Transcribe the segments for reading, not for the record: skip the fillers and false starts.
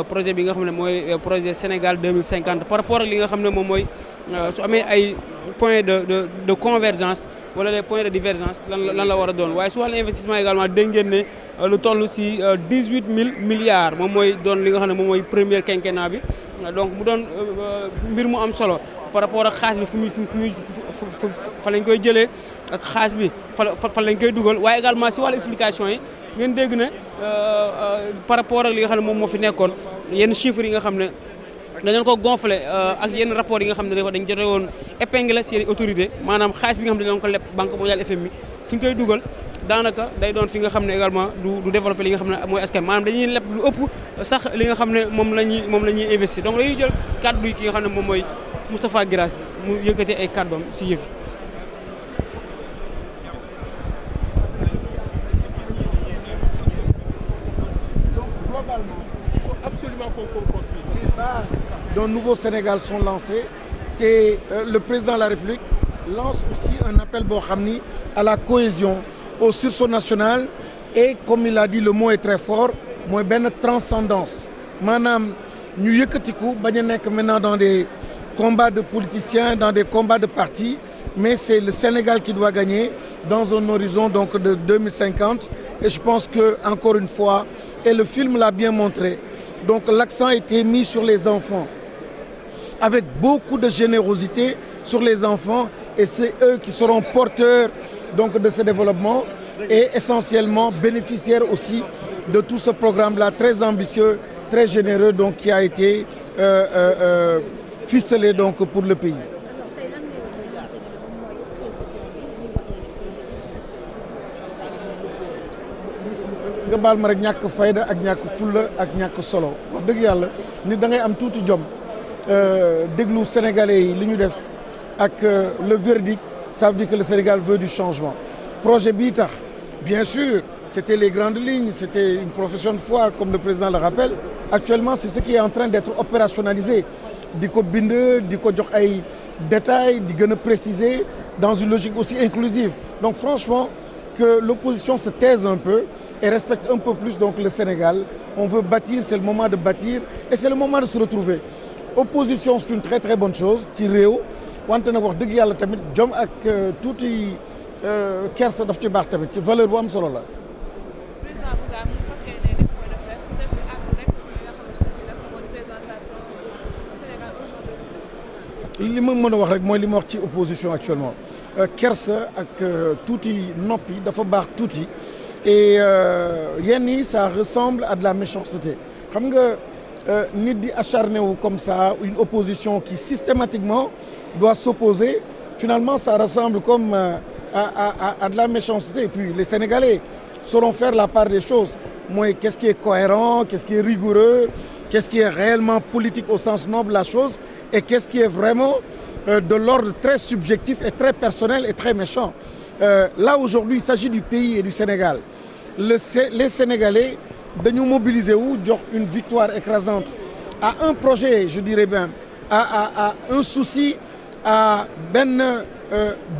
projet bi nga xam ne mooy projet Sénégal 2050 par rapport ak li nga xam ne moom mooy su amee ay points de convergence wala les points de divergence lan la war a doon waaye su wàllu investissement également dégg ngeen ne lu toll si 18000 milliards moom mooy doon li nga xam ne moom mooy premier quinquennat bi donc mu doon mbir mu am solo par rapport ak xaalis bi fu muy fa lañ koy jëlee ak xaalis bi fa lañ koy dugal waaye également si wàllu explication yi ngeen dégg ne par rapport ak li nga xam ne moom moo fi nekkoon yenn chiffres yi nga xam ne dañu ko gonflé ak yenn rapport yi nga xam ne dañ jote woon épinglé si yenn autorité maanaam xaalis bi nga xam ne dañu ko leb Banque mondiale FMI fi ñu koy dugal daanaka day doon fi nga xam ne également du développé li nga xam ne mooy askan maanaam dañuy leb lu ëpp sax li nga xam ne moom la ñuy investir donc dañuy jël kàddu yi ki nga xam ne moom mooy Moustapha Guirassy mu yëkkatee ay kàddoom si yëf yi. Absolument qu'on construise. Les bases d'un nouveau Sénégal sont lancées et le président de la République lance aussi un appel boo xam ni à la cohésion au sursaut national et comme il a dit le mot est très fort mooy benn transcendance maanaam ñu yëkkatiku bañ a nekk maintenant dans des combats de politiciens dans des combats de partis mais c'est le Sénégal qui doit gagner dans un horizon donc de 2050 et je pense que encore une fois et le film l'a bien montré donc l'accent a été mis sur les enfants avec beaucoup de générosité sur les enfants et c'est eux qui seront porteurs donc de ce développement et essentiellement bénéficiaires aussi de tout ce programme-là très ambitieux, très généreux donc qui a été ficelé donc pour le pays. nga baal ma rek ñàkk fayda ak ñàkk fulla ak ñàkk solo wax dëgg yàlla nit da ngay am tuuti jom déglu sénégalais yi li ñu def ak le verdict ça veut dire que le Sénégal veut du changement projet bii tax bien sûr c'était les grandes lignes c'était une profession de foi comme le président le rappelle actuellement c'est ce qui est en train d'être opérationnalisé di ko bind di ko jox ay détails di gën a préciser dans une logique aussi inclusive donc franchement que l'opposition se taise un peu et respecte un peu plus donc le Sénégal on veut bâtir c'est le moment de bâtir et c'est le moment de se retrouver opposition c'est une très très bonne chose ci réew wante nag wax dëgg yàlla tamit jom ak tuuti kersa daf ci baax tamit ci valeur bu am solo la. li ma mën a wax rek mooy li ma wax ci opposition actuellement kersa ak tuuti noppi dafa baax tuuti et yenn yi ça ressemble à de la méchanceté xam nga nit di acharné wu comme ça une opposition qui systématiquement doit s'opposer finalement ça ressemble comme à de la méchanceté et puis les Sénégalais sauront faire la part des choses mooy qu'est-ce qui est cohérent qu'est-ce qui est rigoureux qu'est-ce qui est réellement politique au sens noble de la chose et qu'est-ce qui est vraiment de l'ordre très subjectif et très personnel et très méchant là aujourd'hui il s'agit du pays et du Sénégal les Sénégalais dañu mobiliser wu jox une victoire écrasante à un projet je dirais bien à un souci à benn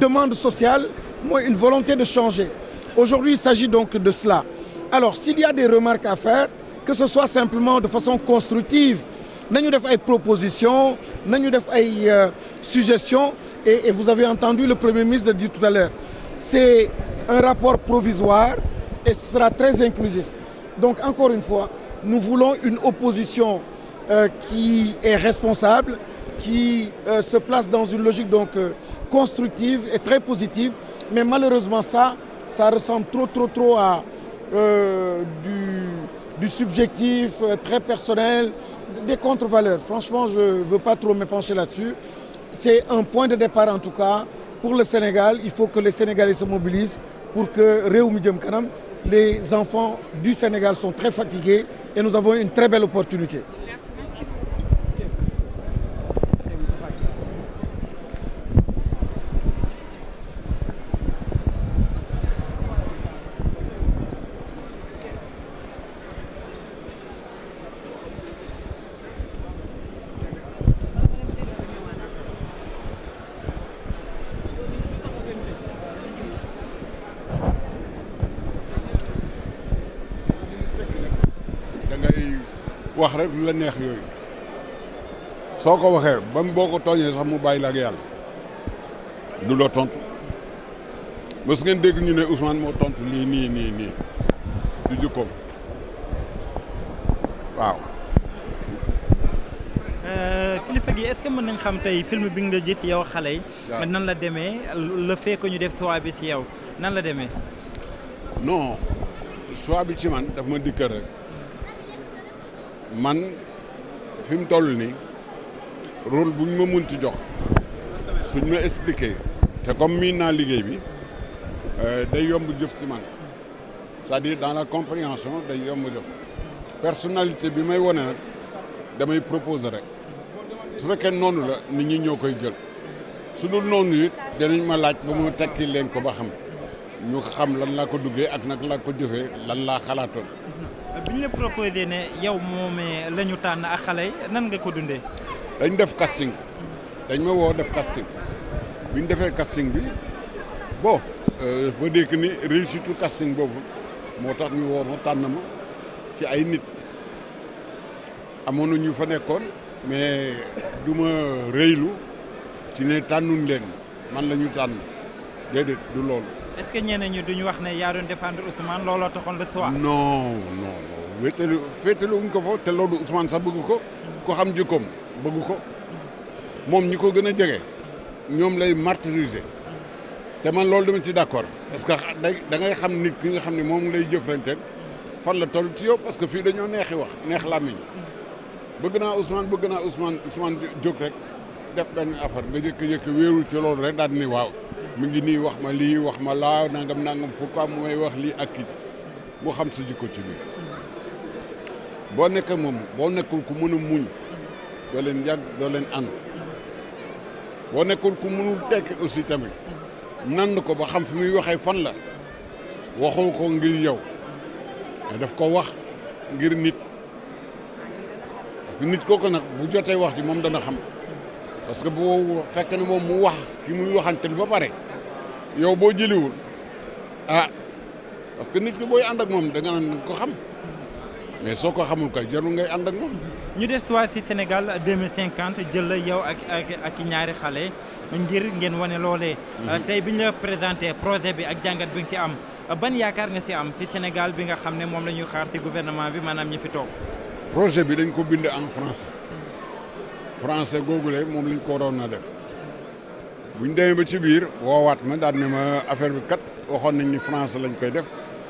demande sociale mooy une volonté de changer aujourd'hui il s'agit donc de cela alors s'il y a des remarques à faire que ce soit simplement de façon constructive nañu def ay propositions nañu def ay suggestions et vous avez entendu le Premier ministre le dire tout à l'heure c'est un rapport provisoire et ce sera très inclusif donc encore une fois nous voulons une opposition qui est responsable qui se place dans une logique donc constructive et très positive mais malheureusement ça ressemble trop à du subjectif très personnel des contre-valeurs franchement je veux pas trop m'épancher là-dessus c'est un point de départ en tout cas pour le Sénégal il faut que les Sénégalais se mobilisent pour que réew mi jëm kanam les enfants du Sénégal sont très fatigués et nous avons une très belle opportunité. wax rek lu la neex yooyu soo ko waxee ba boo ko tooñee sax mu bàyyi la ak yàlla du la tontu mës ngeen dégg ñu ne Ousmane moo tontu lii nii du jikkoom waaw. kilifa gi est-ce que mën nañ xam tey film bi nga gis yow xale yi. nan la demee le fait que ñu def choix bi ci yow nan la demee. non choix bi ci man daf ma dikkal rek man fi mu toll nii rôle bu ñu ma mënti jox suñ ma expliquer te comme miin naa liggéey bi day yomb jëf ci man c'est-à-dire dans la compréhension day yomb jëf personnalité bi may wone nag damay proposer rek su fekkee noonu la nit ñi ñoo koy jël su dul noonu it danañ ma laaj ba mu tekki leen ko ba xam ñu xam lan laa ko duggee ak nag laa ko jëfee lan laa xalaatoon. bi ñu la proposé ne yow moomee la ñu tànn ak xale yi nan nga ko dundee. dañ def casting dañ ma woo def casting bi ñu defee casting bi bon ba dégg ni réussite casting boobu moo tax ñu woo ma tànn ma ci ay nit amoon na ñu fa nekkoon mais du ma rëylu ci ne tànnuñ leen man la ñu tànn déedéet du loolu. est-ce que ñeneen ñi duñu wax ne yaa doon défendre Ousmane looloo taxoon le soir. non féetalu wuñ ko fa te loolu Ousmane sax bëgg ko ko xam jikkoom bëgg ko moom ñi ko gën a jege ñoom lay martyriser te man loolu dama ci d'accord parce que da ngay xam nit ki nga xam ne moom lay jëflanteel fan la toll ci yow parce que fii dañoo neexi wax neex làmmiñ bëgg naa Ousmane jóg rek def benn affaire nga jëkk-jëkk wéeru ci loolu rek daal ni waaw mu ngi nii wax ma lii wax ma laa nangam pourquoi mu may wax lii ak kii mu xam sa jikko ci biir boo nekk moom boo nekkul ku mën a muñ doo leen yàgg doo leen ànd boo nekkul ku mënul tekki aussi tamit nand ko ba xam fi muy waxee fan la waxul ko ngir yow mais daf ko wax ngir nit parce que nit kooku nag bu jotee wax ji moom dana xam parce que boo fekk ne moom mu wax ki muy waxantel ba pare yow boo jëliwul parce que nit ki booy ànd ak moom da nga naan ko xam mais soo ko xamul kay jarul ngay ànd ak moom. ñu des soit ci Sénégal 2050 jël la yow ak ñaari xale ngir ngeen wane loolee. tey bi ñu la présenté projet bi ak jàngat bi nga ci am ban yaakaar nga ci am ci Sénégal bi nga xam ne moom la ñuy xaar ci gouvernement bi maanaam ñi fi toog. projet bi dañ ko bind en français googule moom lañ ko waroon a def bu ñu demee ba ci biir woowaat ma daal ne ma affaire bi kat waxoon nañ ni français lañ koy def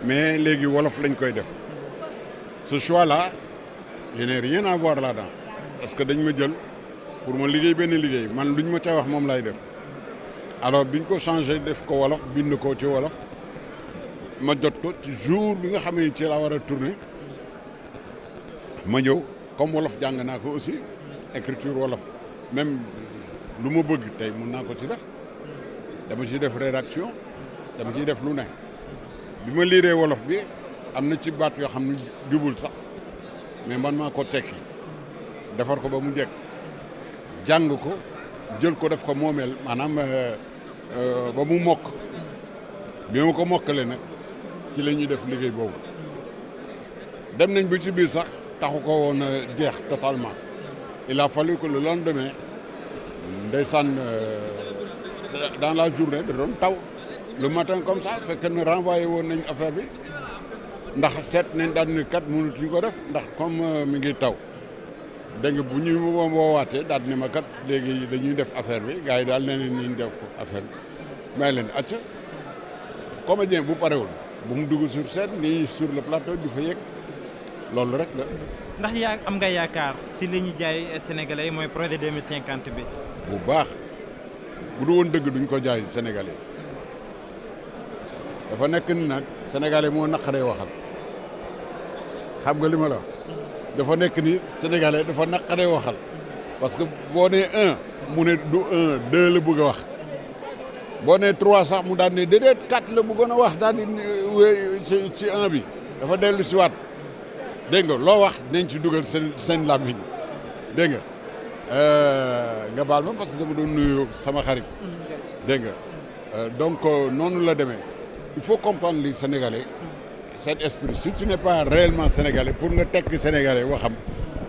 mais léegi wolof lañ koy def ce choix là je n'ai rien à voir là-dedans parce que dañ ma jël pour ma liggéey benn liggéey man luñ ma ca wax moom lay def alors biñ ko changé def ko wolof bind ko ci wolof ma jot ko ci jour bi nga xam ne ci laa war a tourner ma ñëw comme wolof jàng naa ko aussi écriture wolof même lu ma bëgg tey mun naa ko ci def dama ciy def rédaction dama ciy def lu ne bi ma liiree wolof bi am na ci baat yoo xam ne jubul sax mais man maa ko tekki defar ko ba mu jekk jàng ko jël ko def ko moomeel maanaam ba mu mokk bi ma ko mokkale nag ci la ñuy def liggéey boobu dem nañ ba ci biir sax taxu ko woon a jeex totalement il a fallu que le lendemain ndeysaan dans la journée da doon taw le matin comme ça fekk na renvoyé woon nañ affaire bi ndax seet nañ daal ni kat mënut ñu ko def ndax comme mi ngi taw dégg nga bu ñu woowaatee daal ni ma kat léegi dañuy def affaire bi gars yi daal nee nañ ñu def affaire bi may leen acca comédien bu parewul bu mu dugg sur scène nii sur le plateau du fa yegg loolu rek la. ndax am nga yaakaar si li ñu jaay sénégalais yi mooy projet 2050 bi. bu baax bu du woon dëgg duñ ko jaay sénégalais dafa nekk ni nag sénégalais moo naqaree waxal xam nga li ma la dafa nekk ni sénégalais dafa naqaree waxal parce que boo nee 1 mu ne du 1 2 la bëgg a wax boo nee 3 sax mu daal ne déedéet 4 la bëggoon a wax daal di ci 1 bi dafa dellu si waat. dégg nga loo wax nañ ci dugal seen làmmiñ dégg nga baal ma parce que dama doon nuyu sama xarit dégg nga donc noonu la demee il faut comprendre li sénégalais cet esprit si tu n'es pas réellement sénégalais pour nga tekki sénégalais waxam